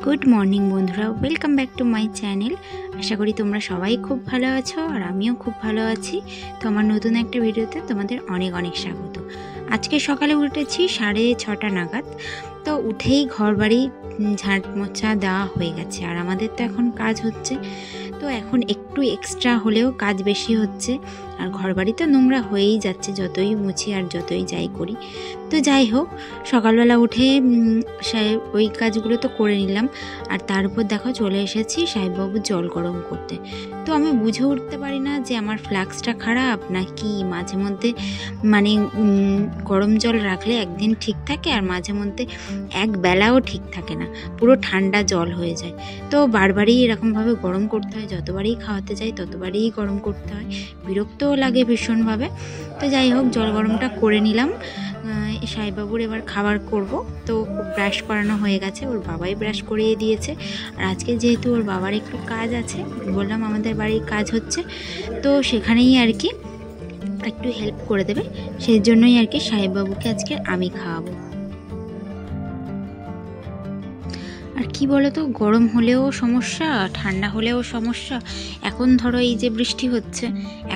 Good morning बंधुरा welcome back to my channel. आशा करी तुम्हारा सबाई खूब भालो आछो और आमिও खूब भालो आछि। तो आमार नतून एकटा भिडियोते तोमादेर अनेक अनेक स्वागत। आजके सकाले उठेछि 6:30 नागाद। तो उठेई घर बाड़ी झाड़ मोछा देওয়া হয়ে গেছে আর আমাদের তো এখন কাজ হচ্ছে। তো এখন একটু এক্সট্রা হলেও কাজ বেশি হচ্ছে আর ঘরবাড়ি তো নোংরা হয়েই যাচ্ছে যতই মুছি আর যতই যাই করি। তো যাই হোক সকালবেলা উঠে ওই কাজগুলো তো করে নিলাম আর তার উপর দেখো চলে এসেছি সাহেববাবু জল গরম করতে। তো আমি বুঝে উঠতে পারি না যে আমার ফ্লাক্সটা খারাপ নাকি মাঝে মধ্যে মানে গরম জল রাখলে একদিন ঠিক থাকে আর মাঝে মধ্যে এক বেলাও ঠিক থাকে না, পুরো ঠান্ডা জল হয়ে যায়। তো বারবারই এরকমভাবে গরম করতে হয়, যতবারই খাওয়াতে যাই ততবারই গরম করতে হয়, বিরক্তও লাগে ভীষণভাবে। তো যাই হোক জল গরমটা করে নিলাম। সাহেববাবুর এবার খাবার করব। তো ব্রাশ করানো হয়ে গেছে, ওর বাবাই ব্রাশ করিয়ে দিয়েছে। আর আজকে যেহেতু ওর বাবার একটু কাজ আছে, বললাম আমাদের বাড়ির কাজ হচ্ছে, তো সেখানেই আর কি একটু হেল্প করে দেবে, সেই জন্যই আর কি সাহেববাবুকে আজকে আমি খাওয়াবো। আর কি বলো তো, গরম হলেও সমস্যা ঠান্ডা হলেও সমস্যা। এখন ধরো এই যে বৃষ্টি হচ্ছে,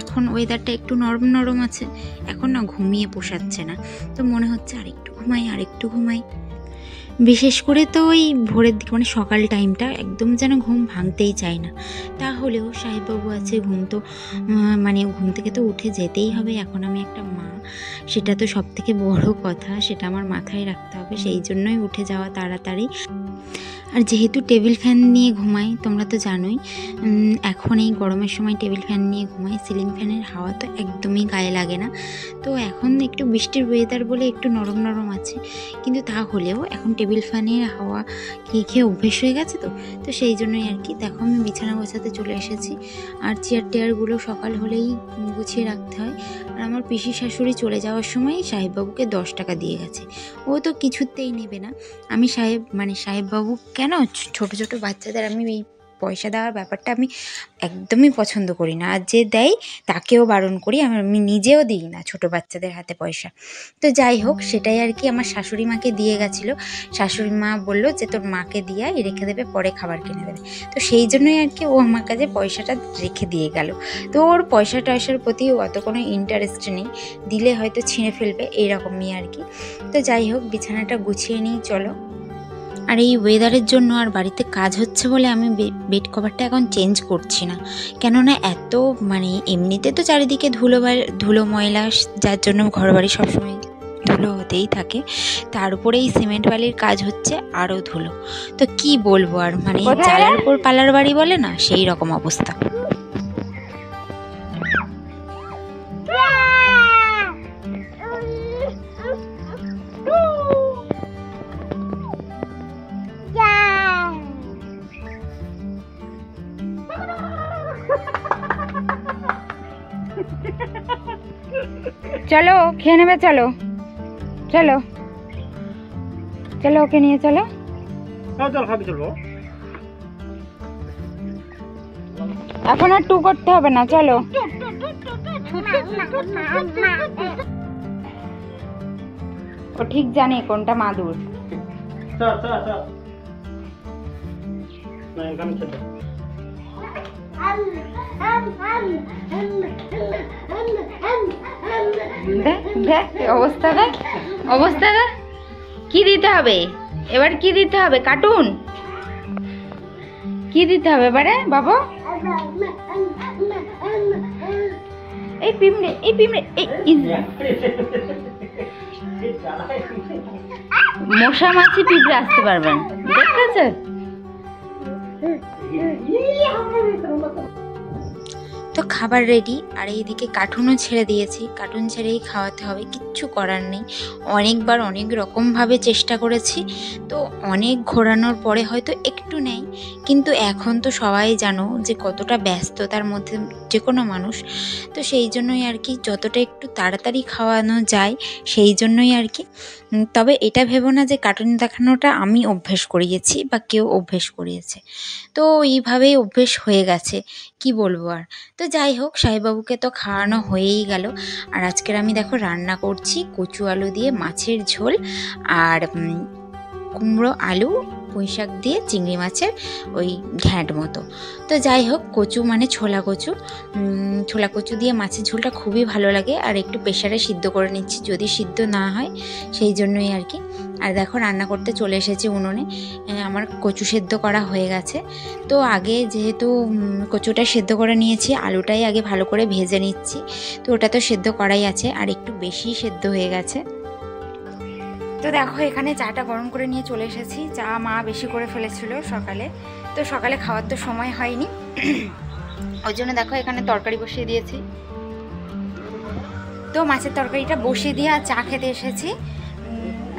এখন ওয়েদারটা একটু নরম নরম আছে, এখন না ঘুমিয়ে পোষাচ্ছে না। তো মনে হচ্ছে আরেকটু ঘুমাই। বিশেষ করে তো ওই ভোরের দিকে মানে সকাল টাইমটা একদম যেন ঘুম ভাঙতেই চায় না। তাহলেও সাহেববাবু আছে, ঘুম তো মানে ঘুম থেকে তো উঠে যেতেই হবে। এখন আমি একটা মা, সেটা তো সব থেকে বড় কথা, সেটা আমার মাথায় রাখতে হবে, সেই জন্যই উঠে যাওয়া তাড়াতাড়ি। আর যেহেতু টেবিল ফ্যান নিয়ে ঘুমাই, তোমরা তো জানোই এখন এই গরমের সময় টেবিল ফ্যান নিয়ে ঘুমাই, সিলিং ফ্যানের হাওয়া তো একদমই গায়ে লাগে না। তো এখন একটু বৃষ্টির ওয়েদার বলে একটু নরম নরম আছে, কিন্তু তা হলেও এখন টেবিল ফ্যানের হাওয়া খেয়ে অভ্যেস হয়ে গেছে। তো সেই জন্যই আর কি দেখো আমি বিছানা গোছাতে চলে এসেছি। আর চেয়ার টেয়ারগুলো সকাল হলেই গুছিয়ে রাখতে হয়। আর আমার পিসি শাশুড়ি চলে যাওয়ার সময় সাহেববাবুকে 10 টাকা দিয়ে গেছে, ও তো কিছুতেই নেবে না। আমি সাহেববাবু কেন ছোট ছোট বাচ্চাদের আমি এই পয়সা দেওয়ার ব্যাপারটা আমি একদমই পছন্দ করি না। আর যে দেয় তাকেও বারণ করি, আমি নিজেও দিই না ছোট বাচ্চাদের হাতে পয়সা। তো যাই হোক সেটাই আর কি আমার শাশুড়ি মাকে দিয়ে গেছিলো। শাশুড়ি মা বললো যে তোর মাকে দিয়ে রেখে দেবে, পরে খাবার কিনে দেবে। তো সেই জন্যই আর কি ও আমার কাছে পয়সাটা রেখে দিয়ে গেল। তো ওর পয়সা টয়সার প্রতি অত কোনো ইন্টারেস্ট নেই, দিলে হয়তো ছিঁড়ে ফেলবে এইরকমই আর কি। তো যাই হোক বিছানাটা গুছিয়ে নিই চলো। আর এই ওয়েদারের জন্য আর বাড়িতে কাজ হচ্ছে বলে আমি বেড কভারটা এখন চেঞ্জ করছি না, কেননা এত মানে এমনিতে তো চারিদিকে ধুলো ময়লা, যার জন্য ঘর বাড়ি সবসময় ধুলো হতেই থাকে, তার উপরে এই সিমেন্ট বালির কাজ হচ্ছে আরও ধুলো। তো কি বলবো আর, মানে চালার উপর পালার বাড়ি বলে না, সেই রকম অবস্থা। চলো খেয়ে নেবে, চলো ওকে নিয়ে চলো। এখন আর টু করতে হবে না, চলো। ও ঠিক জানে কোনটা মাদুর। অবস্থা দেখ কি দিতে হবে এবার, কি দিতে হবে? কার্টুন কি দিতে হবে এবারে বাবু? এই পিমড়ে মশা মাছি পিঁপড়ে আসতে পারবেন, দেখতেছে? তো খাবার রেডি, আর এইদিকে কার্টুনও ছেড়ে দিয়েছি, কার্টুন ছেড়েই খাওয়াতে হবে, কিচ্ছু করার নেই। অনেকবার অনেক রকমভাবে চেষ্টা করেছি, তো অনেক ঘোরানোর পরে হয়তো একটু নেই, কিন্তু এখন তো সবাই জানো যে কতটা ব্যস্ততার মধ্যে যে কোনো মানুষ। তো সেই জন্যই আর কি যতটা একটু তাড়াতাড়ি খাওয়ানো যায় সেই জন্যই আর কি। তবে এটা ভেবো না যে কার্টুন দেখানোটা আমি অভ্যেস করিয়েছি বা কেউ অভ্যেস করিয়েছে, তো এইভাবেই অভ্যেস হয়ে গেছে, কি বলবো আর। তো যাই হোক সাহেববাবুকে তো খাওয়ানো হয়েই গেল। আর আজকের আমি দেখো রান্না করছি কচু আলু দিয়ে মাছের ঝোল আর কুমড়ো আলু পুঁই শাক দিয়ে চিংড়ি মাছের ওই ঘ্যাঁট মতো। তো যাই হোক, কচু মানে ছোলা কচু, ছোলা কচু দিয়ে মাছের ঝোলটা খুবই ভালো লাগে। আর একটু প্রেশারে সিদ্ধ করে নিচ্ছি, যদি সিদ্ধ না হয় সেই জন্যই আর কি। আর দেখো রান্না করতে চলে এসেছি উনুনে। আমার কচু সেদ্ধ করা হয়ে গেছে। তো আগে যেহেতু কচুটা সেদ্ধ করে নিয়েছি, আলুটাই আগে ভালো করে ভেজে নিচ্ছি। তো ওটা তো সেদ্ধ করাই আছে, আর একটু বেশি সেদ্ধ হয়ে গেছে। তো দেখো এখানে চাটা গরম করে নিয়ে চলে এসেছি। চা মা বেশি করে ফেলেছিল সকালে, তো সকালে খাওয়ার তো সময় হয়নি, ওই জন্য দেখো এখানে তরকারি বসিয়ে দিয়েছি। তো মাছের তরকারিটা বসিয়ে দিয়ে আর চা খেতে এসেছি।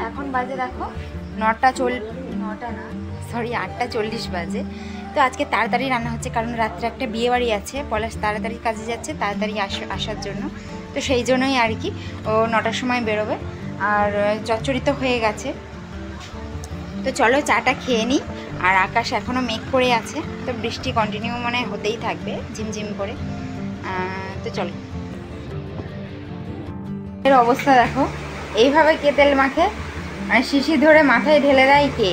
এখন বাজে দেখো 8টা 40 বাজে। তো আজকে তাড়াতাড়ি রান্না হচ্ছে, কারণ রাত্রে একটা বিয়ে বাড়ি আছে, পলাশ তাড়াতাড়ি কাজে যাচ্ছে, তাড়াতাড়ি আসার জন্য। তো সেই জন্যই আর কি ও 9টার সময় বেরোবে। আর চচ্চড়ি তো হয়ে গেছে। তো চলো চাটা খেয়ে নিই। আর আকাশ এখনও মেঘ করে আছে, তো বৃষ্টি কন্টিনিউ মানে হতেই থাকবে ঝিমঝিম করে। তো চলো, এর অবস্থা দেখো। এইভাবে কে তেল মাখে, মানে শিশি ধরে মাথায় ঢেলে দেয় কে?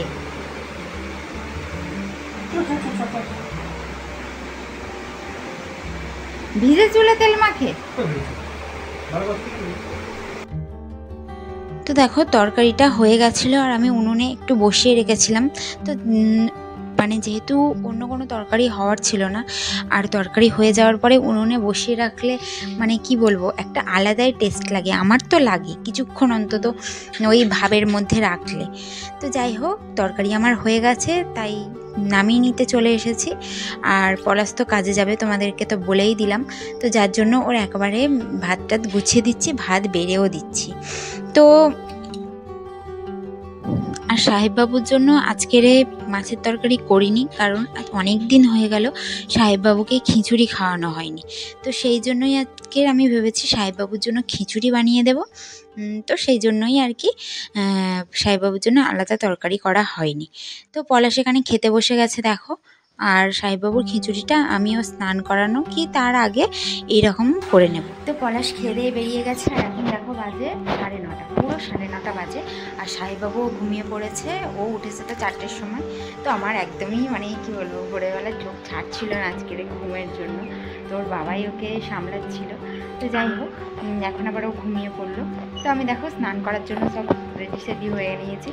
ভিজে চুলে তেল মাখে। তো দেখো তরকারিটা হয়ে গেছিলো, আর আমি উনুনে একটু বসিয়ে রেখেছিলাম। তো মানে যেহেতু অন্য কোনো তরকারি হওয়ার ছিল না, আর তরকারি হয়ে যাওয়ার পরে উনুনে বসিয়ে রাখলে মানে কি বলবো, একটা আলাদাই টেস্ট লাগে, আমার তো লাগে কিছুক্ষণ অন্তত ওই ভাবের মধ্যে রাখলে। তো যাই হোক, তরকারি আমার হয়ে গেছে, তাই নামিয়ে নিতে চলে এসেছি। আর পলাশ তো কাজে যাবে, তোমাদেরকে তো বলেই দিলাম। তো যার জন্য ওর একবারে ভাতটা গুছিয়ে দিচ্ছি, ভাত বেড়েও দিচ্ছি। তো আর সাহেববাবুর জন্য আজকের মাছের তরকারি করিনি, কারণ অনেক দিন হয়ে গেল সাহেববাবুকে খিচুড়ি খাওয়ানো হয়নি। তো সেই জন্যই আজকের আমি ভেবেছি সাহেববাবুর জন্য খিচুড়ি বানিয়ে দেব। তো সেই জন্যই আর কি সাহেববাবুর জন্য আলাদা তরকারি করা হয়নি। তো পলাশ এখানে খেতে বসে গেছে দেখো। আর সাহেববাবুর খিচুড়িটা আমিও স্নান করানো কি তার আগে এইরকম করে নেব। তো পলাশ খেয়ে দিয়ে বেরিয়ে গেছে, আর এখন দেখো বাজে 9:30, পুরো 9:30 বাজে। আর সাহেববাবুও ঘুমিয়ে পড়েছে, ও উঠেছে তো 4টের সময়। তো আমার একদমই মানে কি বলবো, ভোরবেলা চোখ ছাড়ছিল না আজকের ঘুমের জন্য। তো ওর বাবাই ওকে সামলাচ্ছিল। তো যাই হোক, এখন আবার ও ঘুমিয়ে পড়লো। তো আমি দেখো স্নান করার জন্য সব রেডি হয়ে নিয়েছি।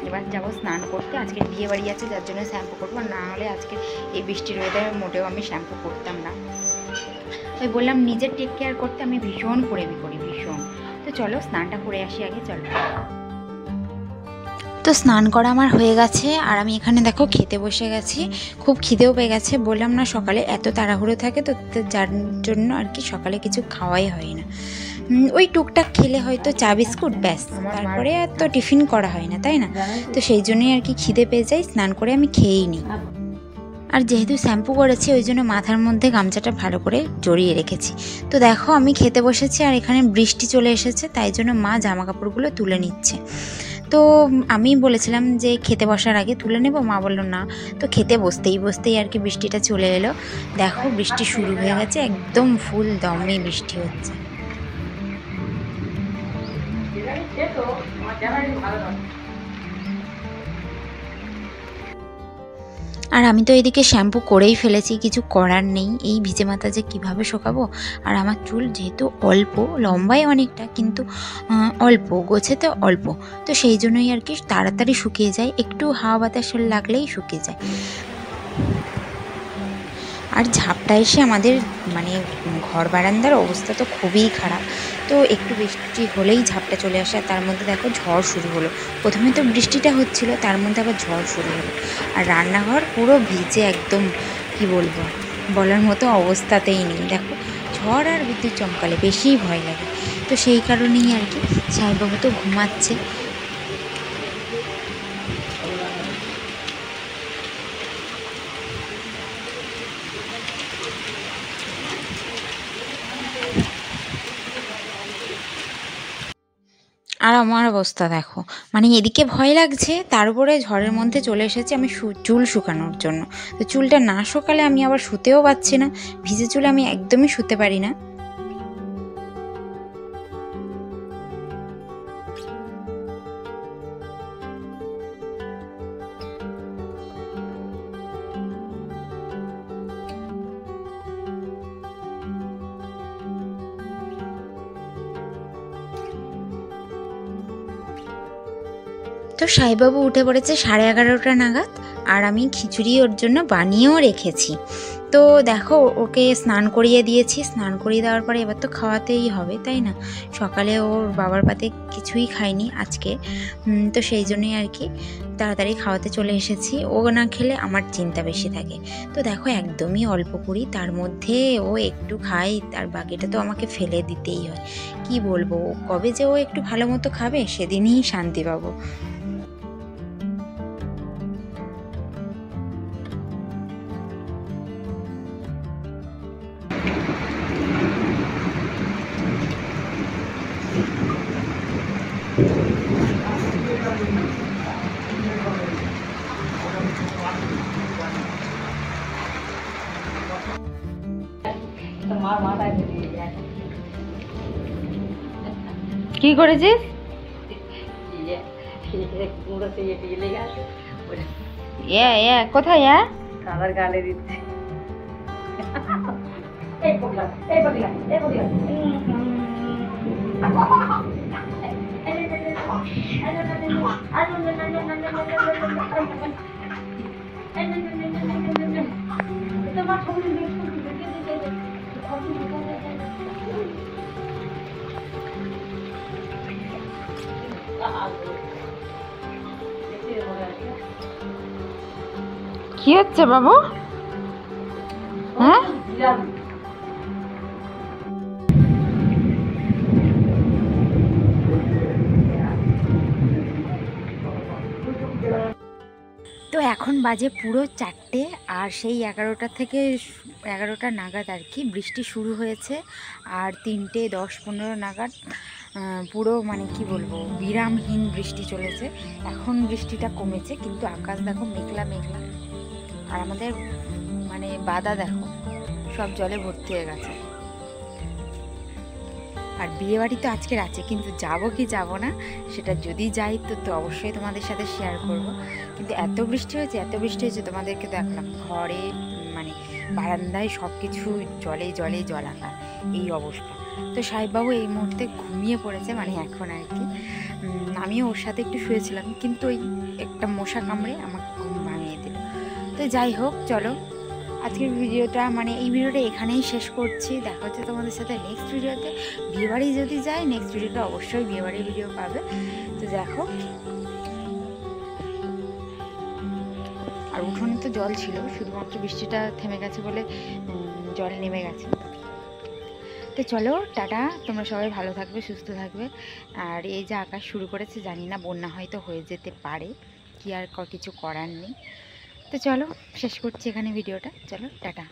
এবার যাবো স্নান করতে। আজকে বিয়ে বাড়ি আছে, যার জন্য শ্যাম্পু করবো, না হলে আজকে এই বৃষ্টির ওয়েদারে মোটেও আমি শ্যাম্পু করতাম না। ওই বললাম নিজের টেক কেয়ার করতে আমি ভীষণ করি ভীষণ। তো চলো স্নানটা করে আসি আগে, চলো। তো স্নান করা আমার হয়ে গেছে, আর আমি এখানে দেখো খেতে বসে গেছি। খুব খিদেও পেয়ে গেছে, বললাম না সকালে এত তাড়াহুড়ো থাকে, তো যার জন্য আর কি সকালে কিছু খাওয়াই হয় না। ওই টুকটাক খেলে হয়তো চা বিস্কুট, ব্যাস, তারপরে আর তো টিফিন করা হয় না, তাই না? তো সেই জন্যই আর কি খিদে পেয়ে যাই, স্নান করে আমি খেয়েই নিই। আর যেহেতু শ্যাম্পু করেছি, ওই জন্য মাথার মধ্যে গামছাটা ভালো করে জড়িয়ে রেখেছি। তো দেখো আমি খেতে বসেছি, আর এখানে বৃষ্টি চলে এসেছে, তাই জন্য মা জামা কাপড়গুলো তুলে নিচ্ছে। তো আমি বলেছিলাম যে খেতে বসার আগে তুলে নেব, মা বললো না। তো খেতে বসতেই আর কি বৃষ্টিটা চলে এলো। দেখো বৃষ্টি শুরু হয়ে গেছে, একদম ফুল দমে বৃষ্টি হচ্ছে। আর আমি তো এদিকে শ্যাম্পু করেই ফেলেছি, কিছু করার নেই, এই ভিজে মাথা যে কীভাবে শোকাবো। আর আমার চুল যেহেতু অল্প, লম্বাই অনেকটা, কিন্তু অল্প গোছেতে অল্প, তো সেই জন্যই আর কি তাড়াতাড়ি শুকিয়ে যায়, একটু হাওয়া বাতাস লাগলেই শুকিয়ে যায়। আর ঝাপটা এসে আমাদের মানে ঘর বারান্দার অবস্থা তো খুবই খারাপ। তো একটু বৃষ্টি হলেই ঝাপটা চলে আসে, আর তার মধ্যে দেখো ঝড় শুরু হলো। প্রথমে তো বৃষ্টিটা হচ্ছিল, তার মধ্যে আবার ঝড় শুরু হলো। আর রান্নাঘর পুরো ভিজে একদম, কি বলবো, বলার মতো অবস্থাতেই নেই। দেখো ঝড় আর বিদ্যুৎ চমকালে বেশিই ভয় লাগে। তো সেই কারণেই আর কি সাহেববাবু তো ঘুমাচ্ছে। আর আমার অবস্থা দেখো, মানে এদিকে ভয় লাগছে, তার উপরে ঝড়ের মধ্যে চলে এসেছি আমি চুল শুকানোর জন্য। তো চুলটা না শুকালে আমি আবার শুতেও পারছি না, ভিজে চুলে আমি একদমই শুতে পারি না। তো সাইবাবু উঠে পড়েছে 11:30 নাগাদ, আর আমি খিচুড়ি ওর জন্য বানিয়েও রেখেছি। তো দেখো ওকে স্নান করিয়ে দিয়েছি, স্নান করিয়ে দেওয়ার পরে এবার তো খাওয়াতেই হবে, তাই না? সকালে ওর বাবার পাতে কিছুই খায়নি আজকে, তো সেই জন্যই আর কি তাড়াতাড়ি খাওয়াতে চলে এসেছি। ও না খেলে আমার চিন্তা বেশি থাকে। তো দেখো একদমই অল্প করি, তার মধ্যে ও একটু খায়, তার বাকিটা তো আমাকে ফেলে দিতেই হয়। কি বলবো, কবে যে ও একটু ভালো মতো খাবে সেদিনই শান্তি পাবো। কি করেছিস? কোথায় দাদার গালে দিচ্ছে। কি হচ্ছে বাবু? হ্যাঁ, তো এখন বাজে পুরো 4টে, আর সেই 11টা নাগাদ আর কি বৃষ্টি শুরু হয়েছে, আর 3টে 10-15 নাগাদ পুরো মানে কি বলবো বিরামহীন বৃষ্টি চলেছে। এখন বৃষ্টিটা কমেছে, কিন্তু আকাশ দেখো মেঘলা মেঘলা, আর আমাদের মানে বাদা দেখো সব জলে ভর্তি হয়ে গেছে। আর বিয়েবাড়ি তো আজকের আছে, কিন্তু যাব কি যাব না সেটা যদি যাই তো অবশ্যই তোমাদের সাথে শেয়ার করব। কিন্তু এত বৃষ্টি হয়েছে তোমাদেরকে দেখলাম ঘরে মানে বারান্দায় সব কিছু জলে জলাকার এই অবস্থা। তো সাহেববাবু এই মুহূর্তে ঘুমিয়ে পড়েছে, মানে এখন আর কি। আমিও ওর সাথে একটু শুয়েছিলাম, কিন্তু ওই একটা মশা কামড়ে আমাকে ঘুম ভাঙিয়ে দিল। তো যাই হোক, চলো আজকের ভিডিওটা মানে এই ভিডিওটা এখানেই শেষ করছি। দেখা হচ্ছে তোমাদের সাথে নেক্সট ভিডিওতে। বিয়েবাড়ি যদি যাই নেক্সট ভিডিওটা অবশ্যই বিয়েবাড়ির ভিডিও পাবে। তো দেখো, আর উঠোনে তো জল ছিল, শুধুমাত্র বৃষ্টিটা থেমে গেছে বলে জল নেমে গেছে। তো চলো টাটা, তোমরা সবাই ভালো থাকবে, সুস্থ থাকবে। আর এই যে আকাশ শুরু করেছে, জানি না বন্যা হয়তো হয়ে যেতে পারে, কি আর কিছু করার নেই। তো চলো শেষ করছি এখানে ভিডিওটা, চলো টাটা।